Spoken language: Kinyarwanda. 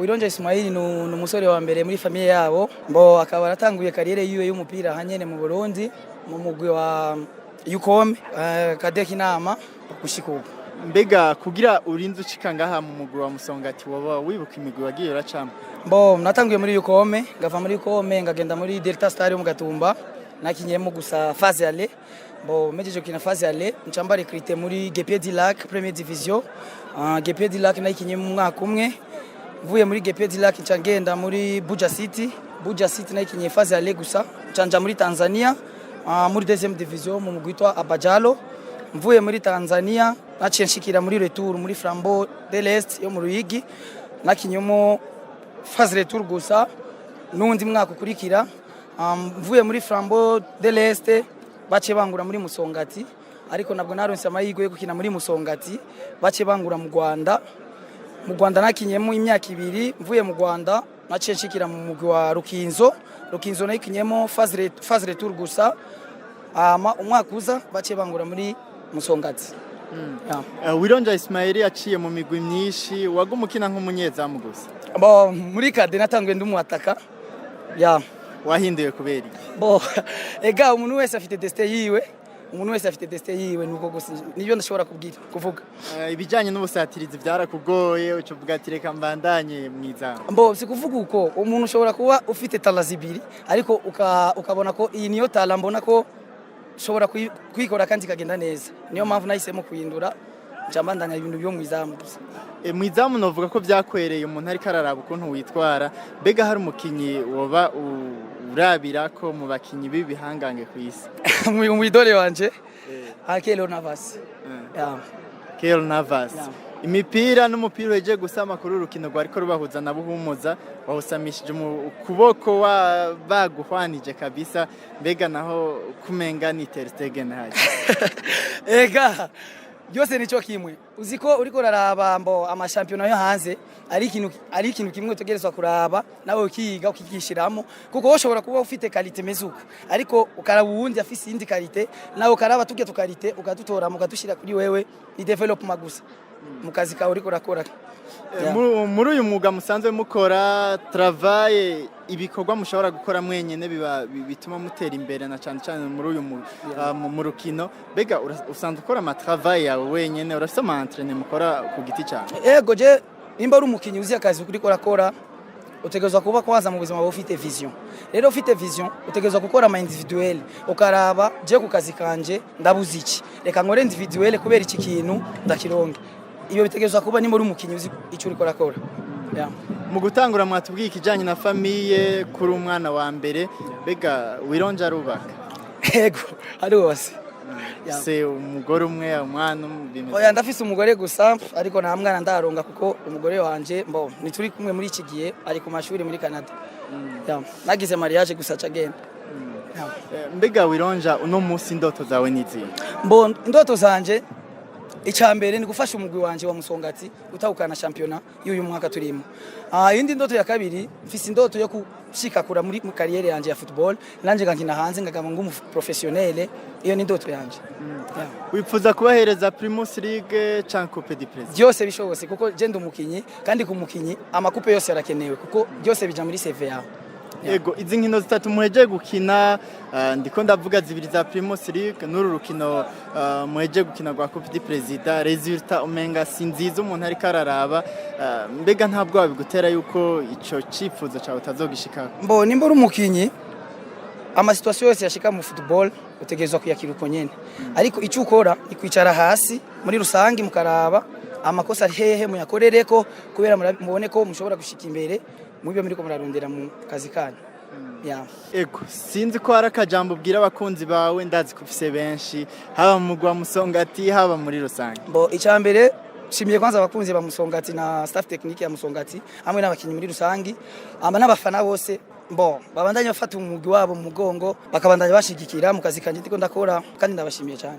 Wironja Ismail ni umusore wa mbere muri famiye yabo mbo akaba aratanguye kariyere yiwe y'umupira hanyene mu Burundi mu mugwi wa Yukome kadeki inama gushikuba. Mbega kugira urinze ucika ngaha mu mugwi wa Musongati waba wibuka imigwi wagiye uracamo? Mbo natanguye muri Yukome ngava muri Yukome ngagenda muri Delta Star mu Gatumba nakinyemo gusa phase aller mbo mejeje kina phase aller ncamba recruter muri GITEGA-Ent Première Division GITEGA-Ent nakinyemo mu mwaka umwe vuye muri GITEGA-Ent ncangenda muri Buja City nakinyeye phase aller gusa canja muri Tanzania muri deuxième division mu mugwitwa Abajalo mvuye muri Tanzania naciye nshikira muri retour muri Flambeau de l'Est yo mu Ruyigi nakinyemo phase retour gusa nundi mwaka ukurikira mvuye muri Flambeau de l'Est bace bangura muri Musongati ariko nabwo naronse amahirwe yo gukina muri Musongati bace bangura mu Rwanda nakinyemo imyaka 2 mvuye mu Rwanda naciye nshikira mu mugwi wa Rukinzo nakinyemo phase retour gusa umwaka uza bace bangura muri Musongati. Wironja Ismail yaciye mu migwi myinshi wagumukina nk'umunyezamu gusa. Bo muri kade natangwe ndumwataka. Wahinduye kubera. Bo ega umuntu wese afite destin yiwe nuko gusa nibyo ndashobora kuvuga. Ibijanye n'ubusatirizi byarakugoye ucuvuga ati reka mbandanye mwizamu. Bo sikuvuga uko umuntu ushobora kuba ufite talent zibiri ariko ukabona ko iyi niyo talent mbona ko shobora kwikora kandi kagenda neza niyo mpamvu nahisemo kuyindura njambandanya ibintu byo mwizamu gusa. Mwizamu novuga ko byakwereye umuntu ari kararaba ukuntu witwara bega hari umukinyi woba urabira ko mu bakinyi bibihangange ku isi mu idole wanje Keylor Navas. Keylor Navas imipira n'umupira weje gusama kuri urukino rwariko rubahuza na Buhumuza wahusamishije mu kuboko wa baguhwanije kabisa mbega naho kumenga ni Ter Stegen haje. Ega byose nico kimwe uziko uriko raraba mbo ama championnat yo hanze ari ikintu kimwe utegerezwa kuraba nawe ukiga ukigishiramo kuko woshobora kuba ufite qualité mezuko ariko ukaraba uwundi afise indi qualité nawe ukaraba tuge tukarite ukadutora mukadushira kuri wewe ni development gusa mu kazi kawe uriko rakora. Muri uyu mwuga musanzwe mukora travail ibikorwa mushobora gukora mwenyene bituma mutera imbere na cyane cyane muri uyu mu rukino bega usanzwe ukora ama travail yawe wenyene urafite ama entraînement mukora ku giti cyane? Ego je nimba ari umukinyi uzi akazi uriko rakora utegezwa kuba kwaza mu buzima ufite vision. Rero ufite vision utegezwa gukora ama individuel ukaraba je ku kazi kanje ndabuze iki reka nkore individuel kubera iki kintu ndakironge iyo bitegezwa kuba ni muri umukinyi uzi icyo uriko rakora. Mu gutangura mwatubwiye ikijanye na famille kuri umwana wa mbere bega Wironja arubaka? Ego ari wose se umugore umwe umwana bimeze? Oya ndafise umugore gusa ariko nta mwana ndaronga kuko umugore wanje mbo nituri kumwe muri iki gihe ari ku mashuri muri Canada. Nagize mariage gusa cagenda. Mbega Wironja uno munsi indoto zawe nizi? Mbo indoto zanje icambere ni gufasha umugwi wanje wa Musongati utahukana championnat y'uyu mwaka turimo. Yindi ndoto ya kabiri mfise indoto yo kushika kura muri kariyere yanje ya football nanje ngankina hanze ngagama ngumu professionnel iyo ni ndoto yanje. Wipfuza kubahereza Primus League canke Coupe du President? Byose bishobose kuko je ndumukinyi kandi ku mukinyi amakupe yose yarakenewe kuko byose bija muri CV yawe. Ego izi nkino zitatu muheje gukina ndiko ndavuga zibiri za Primus League n'uru rukino muheje gukina gwa Coupe du President resultat umenga sinziza umuntu ari kararaba mbega ntabwo wabigutera yuko ico cifuzo cyawe utazogishika? Mbo nimba uri umukinyi ama situation yose yashika mu football utegezwa kuyakira uko nyene ariko icyo ukora ikwicara hasi muri rusangi mukaraba amakosa ari hehe muyakorereko kubera mubone ko mushobora gushika imbere mubyo muri ko murarondera mu kazi kanyu. Ego sinzi ko hari akajambo ubwira abakunzi bawe ndazi kufise benshi haba mu mugwa Musongati haba muri rusange. Bo icambere shimiye kwanza abakunzi ba Musongati na staff technique ya Musongati hamwe n'abakinyi muri rusangi n'abafana bose mbo babandanye bafata umugwi wabo mu mugongo bakabandanya bashigikira mu kazi kanje ndiko ndakora kandi ndabashimiye cyane.